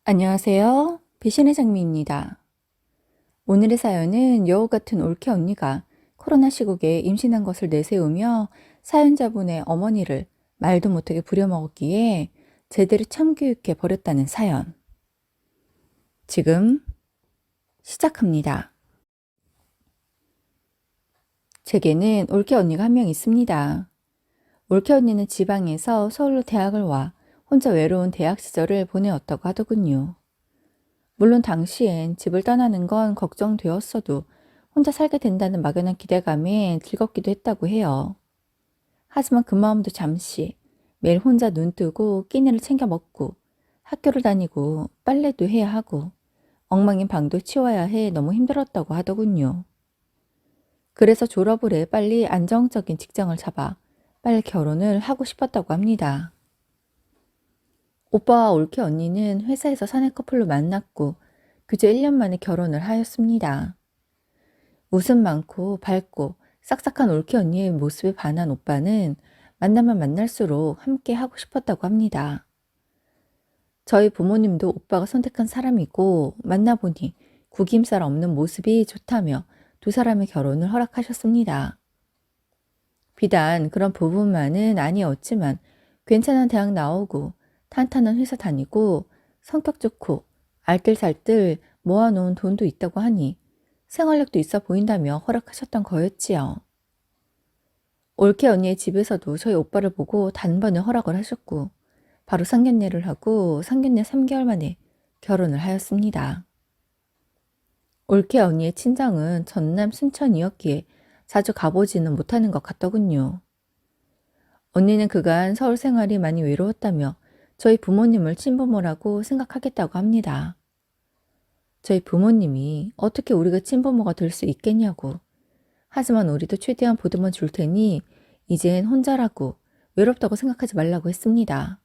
안녕하세요. 배신의 장미입니다. 오늘의 사연은 여우 같은 올케 언니가 코로나 시국에 임신한 것을 내세우며 사연자분의 어머니를 말도 못하게 부려먹었기에 제대로 참교육해 버렸다는 사연. 지금 시작합니다. 제게는 올케 언니가 한 명 있습니다. 올케 언니는 지방에서 서울로 대학을 와 혼자 외로운 대학 시절을 보내었다고 하더군요. 물론 당시엔 집을 떠나는 건 걱정되었어도 혼자 살게 된다는 막연한 기대감에 즐겁기도 했다고 해요. 하지만 그 마음도 잠시 매일 혼자 눈 뜨고 끼니를 챙겨 먹고 학교를 다니고 빨래도 해야 하고 엉망인 방도 치워야 해 너무 힘들었다고 하더군요. 그래서 졸업을 해 빨리 안정적인 직장을 잡아 빨리 결혼을 하고 싶었다고 합니다. 오빠와 올케 언니는 회사에서 사내 커플로 만났고 그저 1년 만에 결혼을 하였습니다. 웃음 많고 밝고 싹싹한 올케 언니의 모습에 반한 오빠는 만나면 만날수록 함께 하고 싶었다고 합니다. 저희 부모님도 오빠가 선택한 사람이고 만나보니 구김살 없는 모습이 좋다며 두 사람의 결혼을 허락하셨습니다. 비단 그런 부분만은 아니었지만 괜찮은 대학 나오고 탄탄한 회사 다니고 성격 좋고 알뜰살뜰 모아놓은 돈도 있다고 하니 생활력도 있어 보인다며 허락하셨던 거였지요. 올케 언니의 집에서도 저희 오빠를 보고 단번에 허락을 하셨고 바로 상견례를 하고 상견례 3개월 만에 결혼을 하였습니다. 올케 언니의 친정은 전남 순천이었기에 자주 가보지는 못하는 것 같더군요. 언니는 그간 서울 생활이 많이 외로웠다며 저희 부모님을 친부모라고 생각하겠다고 합니다. 저희 부모님이 어떻게 우리가 친부모가 될 수 있겠냐고. 하지만 우리도 최대한 보듬어 줄 테니 이젠 혼자라고 외롭다고 생각하지 말라고 했습니다.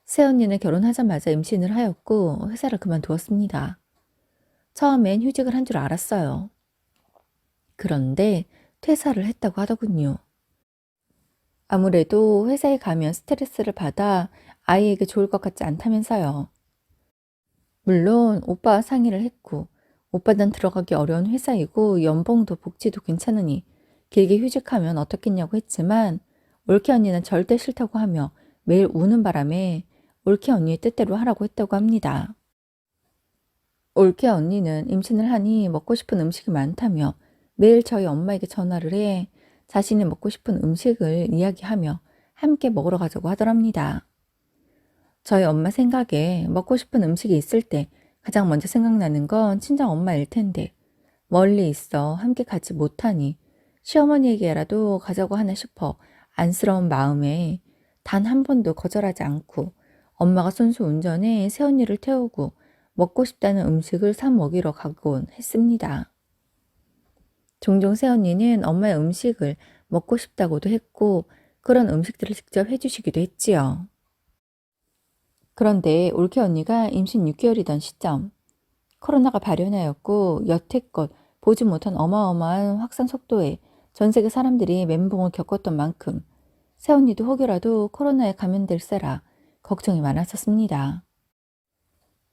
새언니는 결혼하자마자 임신을 하였고 회사를 그만두었습니다. 처음엔 휴직을 한 줄 알았어요. 그런데 퇴사를 했다고 하더군요. 아무래도 회사에 가면 스트레스를 받아 아이에게 좋을 것 같지 않다면서요. 물론 오빠와 상의를 했고 오빠는 들어가기 어려운 회사이고 연봉도 복지도 괜찮으니 길게 휴직하면 어떻겠냐고 했지만 올케 언니는 절대 싫다고 하며 매일 우는 바람에 올케 언니의 뜻대로 하라고 했다고 합니다. 올케 언니는 임신을 하니 먹고 싶은 음식이 많다며 매일 저희 엄마에게 전화를 해 자신이 먹고 싶은 음식을 이야기하며 함께 먹으러 가자고 하더랍니다. 저희 엄마 생각에 먹고 싶은 음식이 있을 때 가장 먼저 생각나는 건 친정 엄마일 텐데 멀리 있어 함께 가지 못하니 시어머니에게라도 가자고 하나 싶어 안쓰러운 마음에 단 한 번도 거절하지 않고 엄마가 손수 운전해 새언니를 태우고 먹고 싶다는 음식을 사 먹이러 가곤 했습니다. 종종 새언니는 엄마의 음식을 먹고 싶다고도 했고 그런 음식들을 직접 해주시기도 했지요. 그런데 올케 언니가 임신 6개월이던 시점 코로나가 발현하였고 여태껏 보지 못한 어마어마한 확산 속도에 전 세계 사람들이 멘붕을 겪었던 만큼 새언니도 혹여라도 코로나에 감염될세라 걱정이 많았었습니다.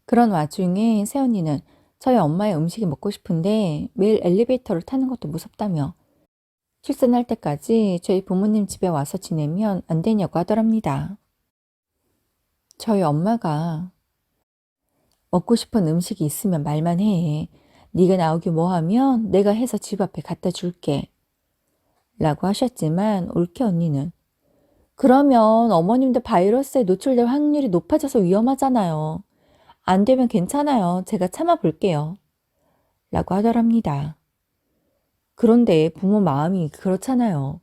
그런 와중에 새언니는 저희 엄마의 음식이 먹고 싶은데 매일 엘리베이터를 타는 것도 무섭다며 출산할 때까지 저희 부모님 집에 와서 지내면 안 되냐고 하더랍니다. 저희 엄마가 먹고 싶은 음식이 있으면 말만 해. 네가 나오기 뭐하면 내가 해서 집 앞에 갖다 줄게. 라고 하셨지만 올케 언니는 그러면 어머님도 바이러스에 노출될 확률이 높아져서 위험하잖아요. 안 되면 괜찮아요. 제가 참아볼게요. 라고 하더랍니다. 그런데 부모 마음이 그렇잖아요.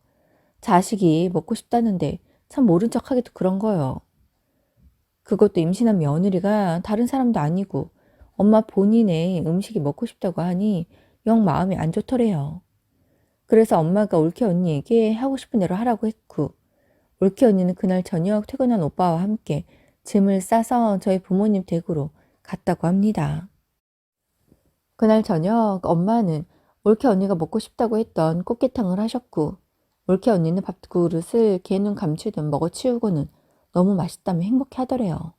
자식이 먹고 싶다는데 참 모른 척하기도 그런 거요. 그것도 임신한 며느리가 다른 사람도 아니고 엄마 본인의 음식이 먹고 싶다고 하니 영 마음이 안 좋더래요. 그래서 엄마가 올케 언니에게 하고 싶은 대로 하라고 했고 올케 언니는 그날 저녁 퇴근한 오빠와 함께 짐을 싸서 저희 부모님 댁으로 갔다고 합니다. 그날 저녁 엄마는 올케 언니가 먹고 싶다고 했던 꽃게탕을 하셨고 올케 언니는 밥그릇을 개눈 감추듯 먹어치우고는 너무 맛있다며 행복해 하더래요.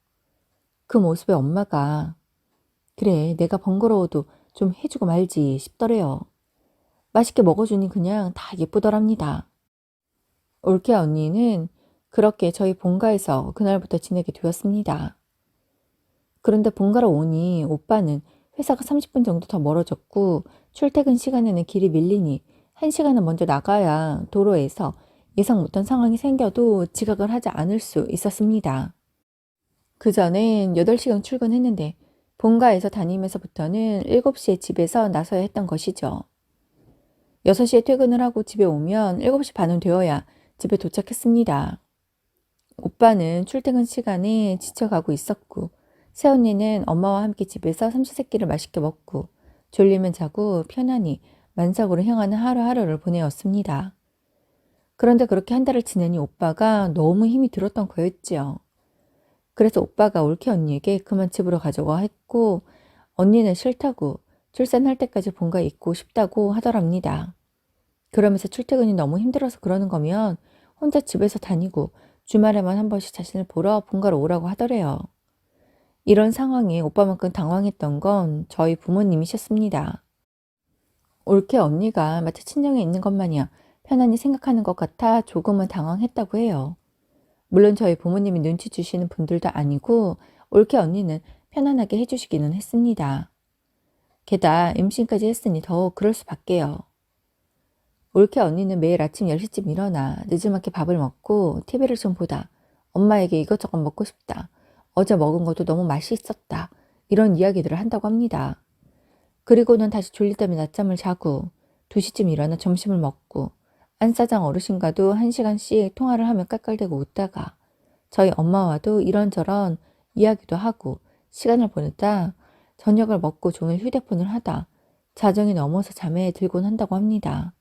그 모습에 엄마가 그래 내가 번거로워도 좀 해주고 말지 싶더래요. 맛있게 먹어주니 그냥 다 예쁘더랍니다. 올케 언니는 그렇게 저희 본가에서 그날부터 지내게 되었습니다. 그런데 본가로 오니 오빠는 회사가 30분 정도 더 멀어졌고 출퇴근 시간에는 길이 밀리니 1시간은 먼저 나가야 도로에서 예상 못한 상황이 생겨도 지각을 하지 않을 수 있었습니다. 그전엔 8시경 출근했는데 본가에서 다니면서부터는 7시에 집에서 나서야 했던 것이죠. 6시에 퇴근을 하고 집에 오면 7시 반은 되어야 집에 도착했습니다. 오빠는 출퇴근 시간에 지쳐가고 있었고 새언니는 엄마와 함께 집에서 삼시세끼를 맛있게 먹고 졸리면 자고 편안히 만삭으로 향하는 하루하루를 보내었습니다. 그런데 그렇게 한 달을 지내니 오빠가 너무 힘이 들었던 거였지요. 그래서 오빠가 올케 언니에게 그만 집으로 가자고 했고 언니는 싫다고 출산할 때까지 본가에 있고 싶다고 하더랍니다. 그러면서 출퇴근이 너무 힘들어서 그러는 거면 혼자 집에서 다니고 주말에만 한 번씩 자신을 보러 본가로 오라고 하더래요. 이런 상황에 오빠만큼 당황했던 건 저희 부모님이셨습니다. 올케 언니가 마치 친정에 있는 것 마냥 편안히 생각하는 것 같아 조금은 당황했다고 해요. 물론 저희 부모님이 눈치 주시는 분들도 아니고 올케 언니는 편안하게 해주시기는 했습니다. 게다가 임신까지 했으니 더욱 그럴 수밖에요. 올케 언니는 매일 아침 10시쯤 일어나 늦지막히 밥을 먹고 TV를 좀 보다 엄마에게 이것저것 먹고 싶다. 어제 먹은 것도 너무 맛있었다. 이런 이야기들을 한다고 합니다. 그리고는 다시 졸리다며 낮잠을 자고 2시쯤 일어나 점심을 먹고 안사장 어르신과도 1시간씩 통화를 하며 깔깔대고 웃다가 저희 엄마와도 이런저런 이야기도 하고 시간을 보내다 저녁을 먹고 종일 휴대폰을 하다 자정이 넘어서 잠에 들곤 한다고 합니다.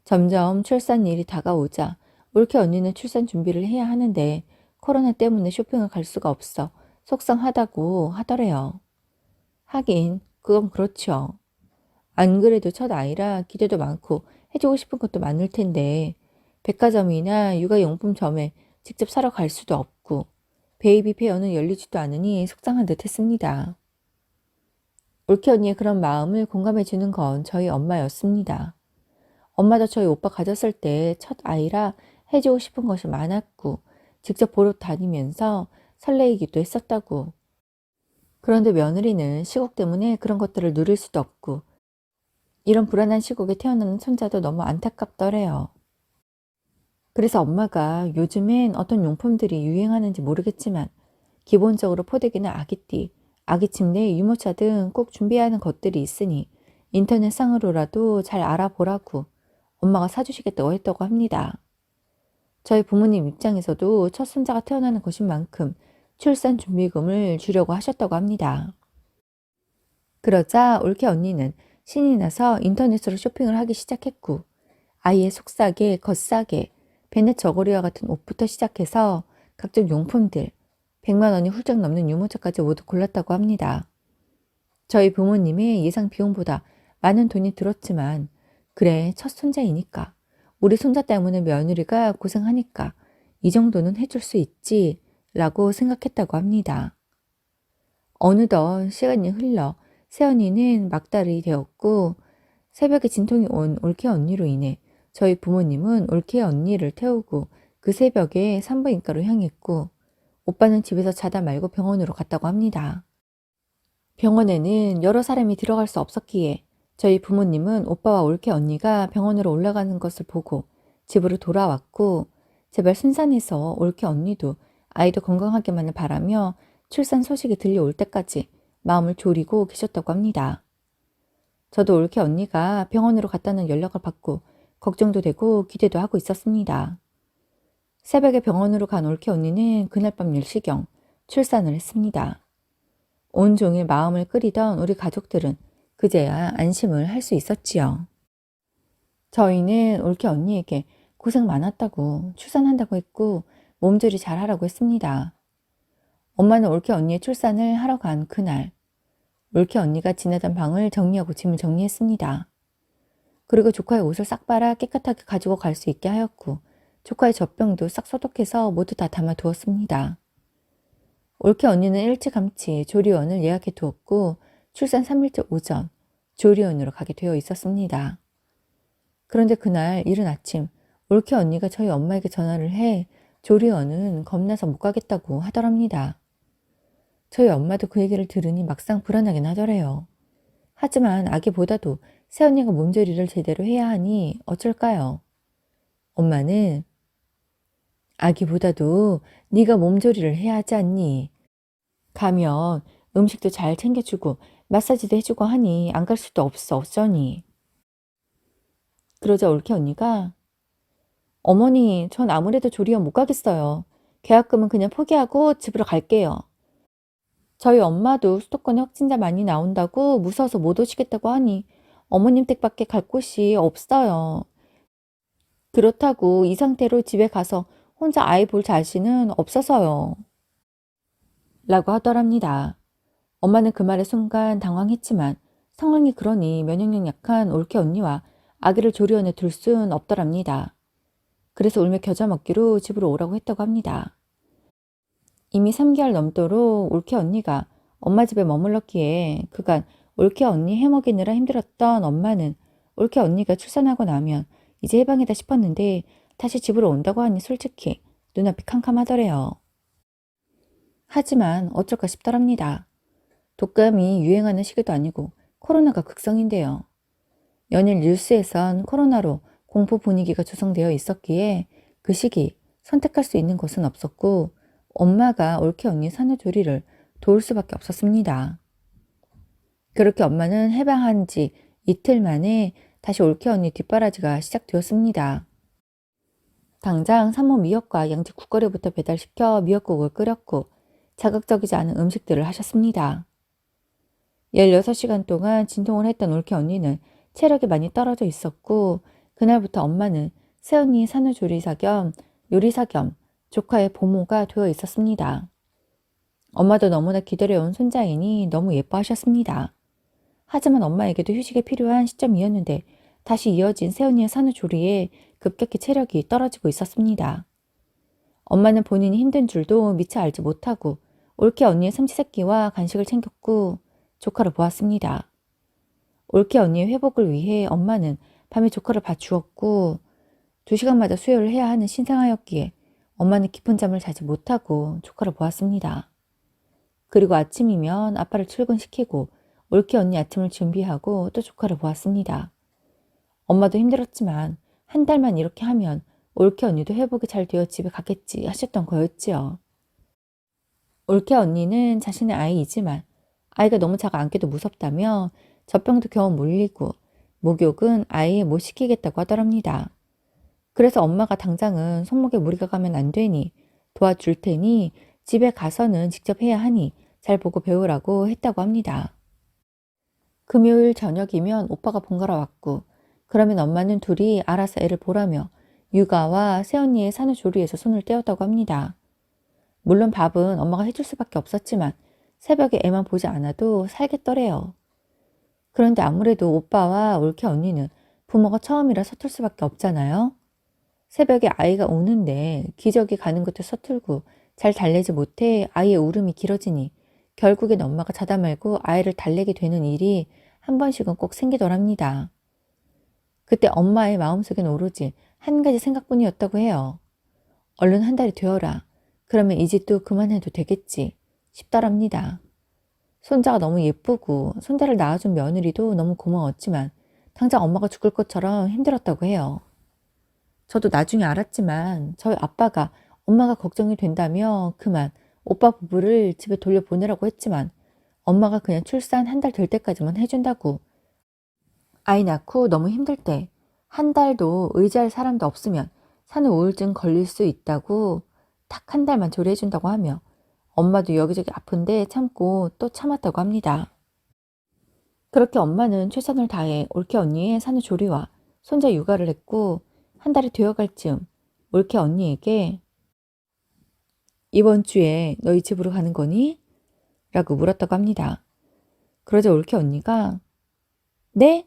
점점 출산일이 다가오자 올케 언니는 출산 준비를 해야 하는데 코로나 때문에 쇼핑을 갈 수가 없어 속상하다고 하더래요. 하긴 그건 그렇죠. 안 그래도 첫 아이라 기대도 많고 해주고 싶은 것도 많을 텐데 백화점이나 육아용품점에 직접 사러 갈 수도 없고 베이비 페어는 열리지도 않으니 속상한 듯 했습니다. 올케 언니의 그런 마음을 공감해 주는 건 저희 엄마였습니다. 엄마도 저희 오빠 가졌을 때 첫 아이라 해주고 싶은 것이 많았고 직접 보러 다니면서 설레이기도 했었다고. 그런데 며느리는 시국 때문에 그런 것들을 누릴 수도 없고 이런 불안한 시국에 태어나는 손자도 너무 안타깝더래요. 그래서 엄마가 요즘엔 어떤 용품들이 유행하는지 모르겠지만 기본적으로 포대기나 아기띠, 아기 침대, 유모차 등 꼭 준비해야 하는 것들이 있으니 인터넷상으로라도 잘 알아보라고 엄마가 사주시겠다고 했다고 합니다. 저희 부모님 입장에서도 첫 손자가 태어나는 것인 만큼 출산 준비금을 주려고 하셨다고 합니다. 그러자 올케 언니는 신이 나서 인터넷으로 쇼핑을 하기 시작했고 아이의 속싸개, 겉싸개, 베넷 저고리와 같은 옷부터 시작해서 각종 용품들, 100만 원이 훌쩍 넘는 유모차까지 모두 골랐다고 합니다. 저희 부모님의 예상 비용보다 많은 돈이 들었지만 그래 첫 손자이니까 우리 손자 때문에 며느리가 고생하니까 이 정도는 해줄 수 있지 라고 생각했다고 합니다. 어느덧 시간이 흘러 새언니는 막달이 되었고 새벽에 진통이 온 올케 언니로 인해 저희 부모님은 올케 언니를 태우고 그 새벽에 산부인과로 향했고 오빠는 집에서 자다 말고 병원으로 갔다고 합니다. 병원에는 여러 사람이 들어갈 수 없었기에 저희 부모님은 오빠와 올케 언니가 병원으로 올라가는 것을 보고 집으로 돌아왔고 제발 순산해서 올케 언니도 아이도 건강하기만을 바라며 출산 소식이 들려올 때까지 마음을 졸이고 계셨다고 합니다. 저도 올케 언니가 병원으로 갔다는 연락을 받고 걱정도 되고 기대도 하고 있었습니다. 새벽에 병원으로 간 올케 언니는 그날 밤 10시경 출산을 했습니다. 온종일 마음을 끓이던 우리 가족들은 그제야 안심을 할 수 있었지요. 저희는 올케 언니에게 고생 많았다고 출산한다고 했고 몸조리 잘하라고 했습니다. 엄마는 올케 언니의 출산을 하러 간 그날 올케 언니가 지내던 방을 정리하고 짐을 정리했습니다. 그리고 조카의 옷을 싹 빨아 깨끗하게 가지고 갈 수 있게 하였고 조카의 젖병도 싹 소독해서 모두 다 담아두었습니다. 올케 언니는 일찌감치 조리원을 예약해 두었고 출산 3일째 오전 조리원으로 가게 되어 있었습니다. 그런데 그날 이른 아침 올케 언니가 저희 엄마에게 전화를 해 조리원은 겁나서 못 가겠다고 하더랍니다. 저희 엄마도 그 얘기를 들으니 막상 불안하긴 하더래요. 하지만 아기보다도 새언니가 몸조리를 제대로 해야 하니 어쩔까요? 엄마는 아기보다도 네가 몸조리를 해야 하지 않니? 가면 음식도 잘 챙겨주고 마사지도 해주고 하니 안 갈 수도 없어 어쩌니? 그러자 올케 언니가 어머니 전 아무래도 조리원 못 가겠어요. 계약금은 그냥 포기하고 집으로 갈게요. 저희 엄마도 수도권에 확진자 많이 나온다고 무서워서 못 오시겠다고 하니 어머님 댁밖에 갈 곳이 없어요. 그렇다고 이 상태로 집에 가서 혼자 아이 볼 자신은 없어서요. 라고 하더랍니다. 엄마는 그 말에 순간 당황했지만 상황이 그러니 면역력 약한 올케 언니와 아기를 조리원에 둘 순 없더랍니다. 그래서 울며 겨자 먹기로 집으로 오라고 했다고 합니다. 이미 3개월 넘도록 올케 언니가 엄마 집에 머물렀기에 그간 올케 언니 해먹이느라 힘들었던 엄마는 올케 언니가 출산하고 나면 이제 해방이다 싶었는데 다시 집으로 온다고 하니 솔직히 눈앞이 캄캄하더래요. 하지만 어쩔까 싶더랍니다. 독감이 유행하는 시기도 아니고 코로나가 극성인데요. 연일 뉴스에선 코로나로 공포 분위기가 조성되어 있었기에 그 시기 선택할 수 있는 것은 없었고 엄마가 올케 언니 산후조리를 도울 수밖에 없었습니다. 그렇게 엄마는 해방한 지 이틀 만에 다시 올케 언니 뒷바라지가 시작되었습니다. 당장 산모 미역과 양지 국거리부터 배달시켜 미역국을 끓였고 자극적이지 않은 음식들을 하셨습니다. 16시간 동안 진통을 했던 올케 언니는 체력이 많이 떨어져 있었고 그날부터 엄마는 새언니 산후조리사 겸 요리사 겸 조카의 보모가 되어 있었습니다. 엄마도 너무나 기다려온 손자이니 너무 예뻐하셨습니다. 하지만 엄마에게도 휴식이 필요한 시점이었는데 다시 이어진 새언니의 산후조리에 급격히 체력이 떨어지고 있었습니다. 엄마는 본인이 힘든 줄도 미처 알지 못하고 올케 언니의 삼시세끼와 간식을 챙겼고 조카를 보았습니다. 올케 언니의 회복을 위해 엄마는 밤에 조카를 봐주었고 2시간마다 수혈을 해야 하는 신생아였기에 엄마는 깊은 잠을 자지 못하고 조카를 보았습니다. 그리고 아침이면 아빠를 출근시키고 올케 언니 아침을 준비하고 또 조카를 보았습니다. 엄마도 힘들었지만 한 달만 이렇게 하면 올케 언니도 회복이 잘 되어 집에 가겠지 하셨던 거였지요. 올케 언니는 자신의 아이이지만 아이가 너무 작아 안기도 무섭다며 젖병도 겨우 물리고 목욕은 아예 못 시키겠다고 하더랍니다. 그래서 엄마가 당장은 손목에 무리가 가면 안 되니 도와줄 테니 집에 가서는 직접 해야 하니 잘 보고 배우라고 했다고 합니다. 금요일 저녁이면 오빠가 본가러 왔고 그러면 엄마는 둘이 알아서 애를 보라며 육아와 새언니의 산후조리에서 손을 떼었다고 합니다. 물론 밥은 엄마가 해줄 수밖에 없었지만 새벽에 애만 보지 않아도 살겠더래요. 그런데 아무래도 오빠와 올케 언니는 부모가 처음이라 서툴 수밖에 없잖아요. 새벽에 아이가 우는데 기저귀 가는 것도 서툴고 잘 달래지 못해 아이의 울음이 길어지니 결국엔 엄마가 자다 말고 아이를 달래게 되는 일이 한 번씩은 꼭 생기더랍니다. 그때 엄마의 마음속엔 오로지 한 가지 생각뿐이었다고 해요. 얼른 한 달이 되어라. 그러면 이 짓도 그만해도 되겠지 싶더랍니다. 손자가 너무 예쁘고 손자를 낳아준 며느리도 너무 고마웠지만 당장 엄마가 죽을 것처럼 힘들었다고 해요. 저도 나중에 알았지만 저희 아빠가 엄마가 걱정이 된다며 그만 오빠 부부를 집에 돌려보내라고 했지만 엄마가 그냥 출산 한 달 될 때까지만 해준다고 아이 낳고 너무 힘들 때 한 달도 의지할 사람도 없으면 산후 우울증 걸릴 수 있다고 딱 한 달만 조리해준다고 하며 엄마도 여기저기 아픈데 참고 또 참았다고 합니다. 그렇게 엄마는 최선을 다해 올케 언니의 산후조리와 손자 육아를 했고 한 달이 되어갈 즈음 올케 언니에게 이번 주에 너희 집으로 가는 거니? 라고 물었다고 합니다. 그러자 올케 언니가 네?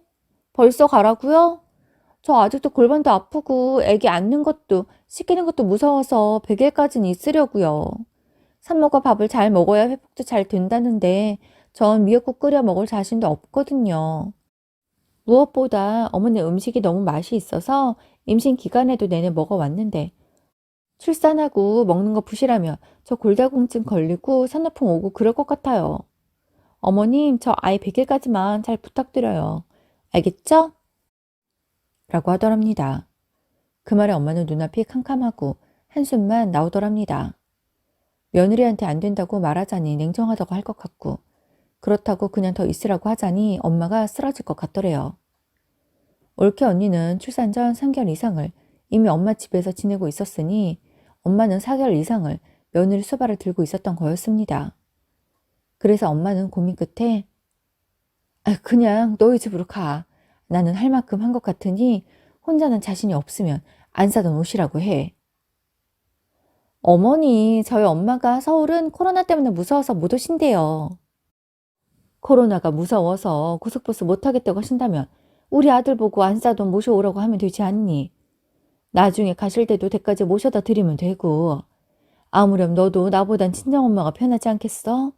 벌써 가라고요? 저 아직도 골반도 아프고 애기 안는 것도 씻기는 것도 무서워서 100일까지는 있으려고요. 산모가 밥을 잘 먹어야 회복도 잘 된다는데 전 미역국 끓여 먹을 자신도 없거든요. 무엇보다 어머니 음식이 너무 맛이 있어서 임신 기간에도 내내 먹어왔는데 출산하고 먹는 거 부실하면 저 골다공증 걸리고 산후풍 오고 그럴 것 같아요. 어머님, 저 아이 100일까지만 잘 부탁드려요. 알겠죠? 라고 하더랍니다. 그 말에 엄마는 눈앞이 캄캄하고 한숨만 나오더랍니다. 며느리한테 안 된다고 말하자니 냉정하다고 할 것 같고 그렇다고 그냥 더 있으라고 하자니 엄마가 쓰러질 것 같더래요. 올케 언니는 출산 전 3개월 이상을 이미 엄마 집에서 지내고 있었으니 엄마는 4개월 이상을 며느리 수발을 들고 있었던 거였습니다. 그래서 엄마는 고민 끝에 그냥 너희 집으로 가. 나는 할 만큼 한 것 같으니 혼자는 자신이 없으면 안 사던 옷이라고 해. 어머니, 저희 엄마가 서울은 코로나 때문에 무서워서 못 오신대요. 코로나가 무서워서 고속버스 못 하겠다고 하신다면 우리 아들 보고 안 싸돈 모셔오라고 하면 되지 않니? 나중에 가실 때도 댁까지 모셔다 드리면 되고. 아무렴 너도 나보단 친정엄마가 편하지 않겠어?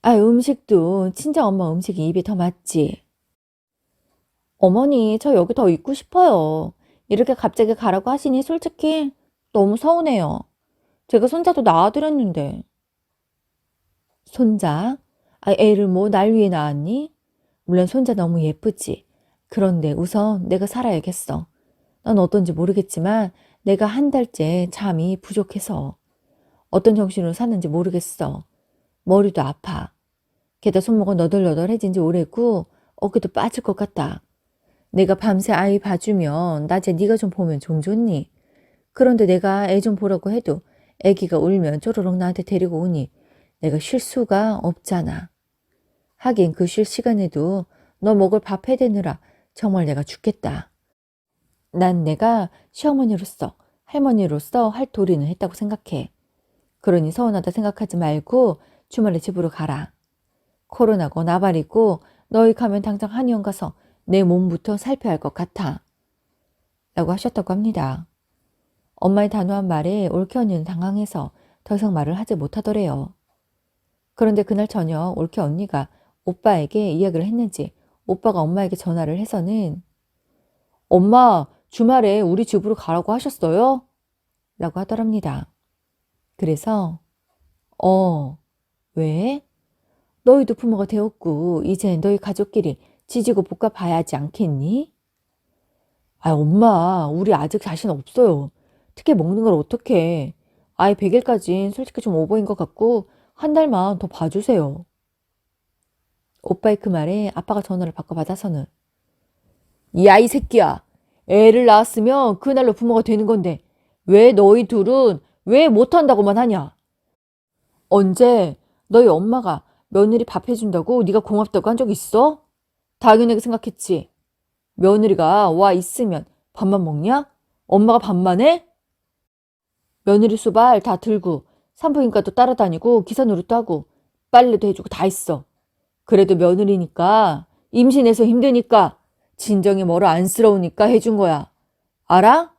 음식도 친정엄마 음식이 입에 더 맞지. 어머니, 저 여기 더 있고 싶어요. 이렇게 갑자기 가라고 하시니 솔직히 너무 서운해요. 제가 손자도 낳아드렸는데. 손자? 애를 뭐 날 위해 낳았니? 물론 손자 너무 예쁘지. 그런데 우선 내가 살아야겠어. 넌 어떤지 모르겠지만 내가 한 달째 잠이 부족해서 어떤 정신으로 사는지 모르겠어. 머리도 아파. 게다 손목은 너덜너덜해진 지 오래고 어깨도 빠질 것 같다. 내가 밤새 아이 봐주면 낮에 네가 좀 보면 좀 좋니? 그런데 내가 애 좀 보라고 해도 애기가 울면 쪼르륵 나한테 데리고 오니 내가 쉴 수가 없잖아. 하긴 그 쉴 시간에도 너 먹을 밥 해대느라 정말 내가 죽겠다. 난 내가 시어머니로서 할머니로서 할 도리는 했다고 생각해. 그러니 서운하다 생각하지 말고 주말에 집으로 가라. 코로나고 나발이고 너희 가면 당장 한의원 가서 내 몸부터 살펴야 할 것 같아. 라고 하셨다고 합니다. 엄마의 단호한 말에 올케 언니는 당황해서 더 이상 말을 하지 못하더래요. 그런데 그날 저녁 올케 언니가 오빠에게 이야기를 했는지 오빠가 엄마에게 전화를 해서는 엄마 주말에 우리 집으로 가라고 하셨어요? 라고 하더랍니다. 그래서 왜? 너희도 부모가 되었고 이젠 너희 가족끼리 지지고 볶아 봐야 하지 않겠니? 엄마 우리 아직 자신 없어요. 특히 먹는 걸 어떡해. 아이 100일까진 솔직히 좀 오버인 것 같고 한 달만 더 봐주세요. 오빠의 그 말에 아빠가 전화를 바꿔 받아서는 야 이 새끼야. 애를 낳았으면 그날로 부모가 되는 건데 왜 너희 둘은 왜 못한다고만 하냐. 언제 너희 엄마가 며느리 밥 해준다고 네가 고맙다고 한 적 있어? 당연하게 생각했지. 며느리가 와 있으면 밥만 먹냐? 엄마가 밥만 해? 며느리 수발 다 들고 산부인과도 따라다니고 기사 노릇도 하고 빨래도 해주고 다 했어. 그래도 며느리니까 임신해서 힘드니까 진정이 뭐라 안쓰러우니까 해준 거야. 알아?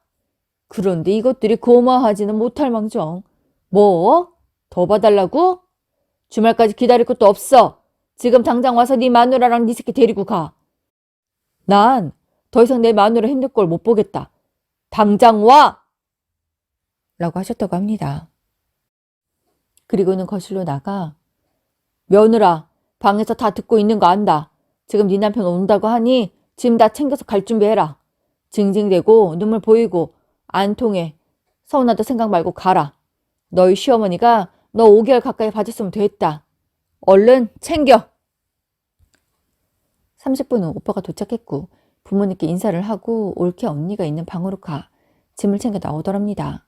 그런데 이것들이 고마워하지는 못할 망정. 뭐? 더 봐달라고? 주말까지 기다릴 것도 없어. 지금 당장 와서 네 마누라랑 네 새끼 데리고 가. 난 더 이상 내 마누라 힘들 걸 못 보겠다. 당장 와! 라고 하셨다고 합니다. 그리고는 거실로 나가 며느라 방에서 다 듣고 있는 거 안다. 지금 네 남편 온다고 하니 짐 다 챙겨서 갈 준비해라. 징징대고 눈물 보이고 안 통해. 서운하다 생각 말고 가라. 너희 시어머니가 너 5개월 가까이 봐줬으면 됐다. 얼른 챙겨. 30분 후 오빠가 도착했고 부모님께 인사를 하고 올케 언니가 있는 방으로 가 짐을 챙겨 나오더랍니다.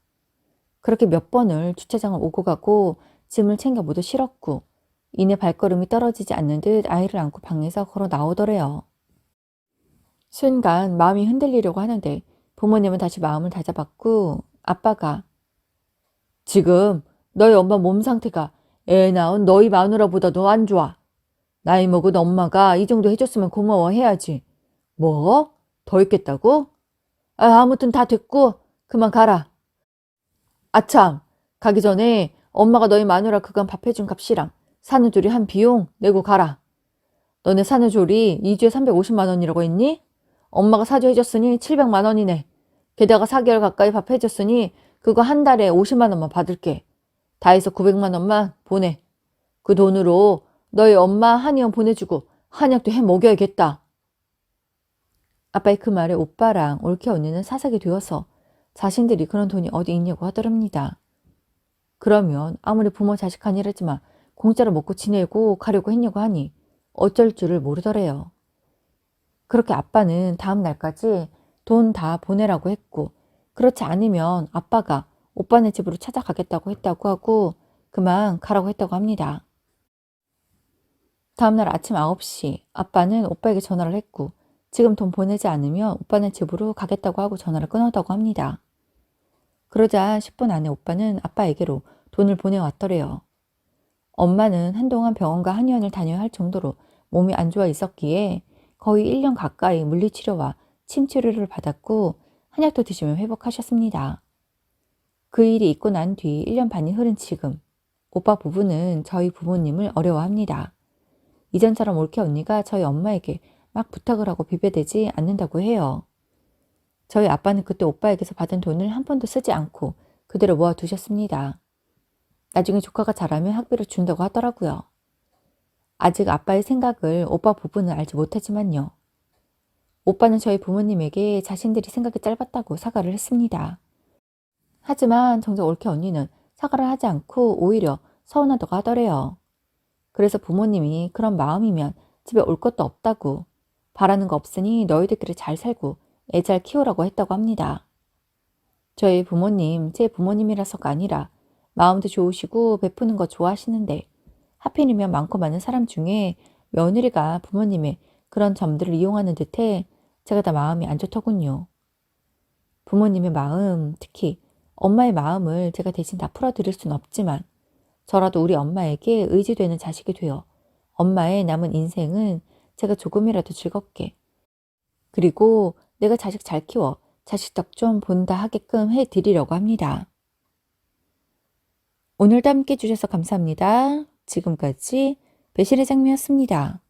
그렇게 몇 번을 주차장을 오고 가고 짐을 챙겨 모두 실었고 이내 발걸음이 떨어지지 않는 듯 아이를 안고 방에서 걸어 나오더래요. 순간 마음이 흔들리려고 하는데 부모님은 다시 마음을 다잡았고 아빠가 지금 너희 엄마 몸 상태가 애 낳은 너희 마누라보다도 안 좋아. 나이 먹은 엄마가 이 정도 해줬으면 고마워해야지. 뭐? 더 있겠다고? 아무튼 다 됐고 그만 가라. 아참 가기 전에 엄마가 너희 마누라 그간 밥 해준 값이랑 산후조리 한 비용 내고 가라. 너네 산후조리 2주에 350만 원이라고 했니? 엄마가 사주해줬으니 700만 원이네. 게다가 4개월 가까이 밥 해줬으니 그거 한 달에 50만 원만 받을게. 다 해서 900만 원만 보내. 그 돈으로 너희 엄마 한의원 보내주고 한약도 해 먹여야겠다. 아빠의 그 말에 오빠랑 올케 언니는 사삭이 되어서 자신들이 그런 돈이 어디 있냐고 하더랍니다. 그러면 아무리 부모 자식 간이라지만 공짜로 먹고 지내고 가려고 했냐고 하니 어쩔 줄을 모르더래요. 그렇게 아빠는 다음 날까지 돈 다 보내라고 했고, 그렇지 않으면 아빠가 오빠네 집으로 찾아가겠다고 했다고 하고 그만 가라고 했다고 합니다. 다음날 아침 9시 아빠는 오빠에게 전화를 했고, 지금 돈 보내지 않으면 오빠네 집으로 가겠다고 하고 전화를 끊었다고 합니다. 그러자 10분 안에 오빠는 아빠에게로 돈을 보내왔더래요. 엄마는 한동안 병원과 한의원을 다녀야 할 정도로 몸이 안 좋아 있었기에 거의 1년 가까이 물리치료와 침치료를 받았고 한약도 드시며 회복하셨습니다. 그 일이 있고 난 뒤 1년 반이 흐른 지금 오빠 부부는 저희 부모님을 어려워합니다. 이전처럼 올케 언니가 저희 엄마에게 막 부탁을 하고 비벼대지 않는다고 해요. 저희 아빠는 그때 오빠에게서 받은 돈을 한 푼도 쓰지 않고 그대로 모아두셨습니다. 나중에 조카가 자라면 학비로 준다고 하더라고요. 아직 아빠의 생각을 오빠 부부는 알지 못하지만요. 오빠는 저희 부모님에게 자신들이 생각이 짧았다고 사과를 했습니다. 하지만 정작 올케 언니는 사과를 하지 않고 오히려 서운하다고 하더래요. 그래서 부모님이 그런 마음이면 집에 올 것도 없다고, 바라는 거 없으니 너희들끼리 잘 살고 애 잘 키우라고 했다고 합니다. 저희 부모님, 제 부모님이라서가 아니라 마음도 좋으시고 베푸는 거 좋아하시는데 하필이면 많고 많은 사람 중에 며느리가 부모님의 그런 점들을 이용하는 듯해 제가 다 마음이 안 좋더군요. 부모님의 마음, 특히 엄마의 마음을 제가 대신 다 풀어드릴 순 없지만 저라도 우리 엄마에게 의지되는 자식이 되어 엄마의 남은 인생은 제가 조금이라도 즐겁게, 그리고 내가 자식 잘 키워 자식 덕 좀 본다 하게끔 해드리려고 합니다. 오늘도 함께 해주셔서 감사합니다. 지금까지 배실의 장미였습니다.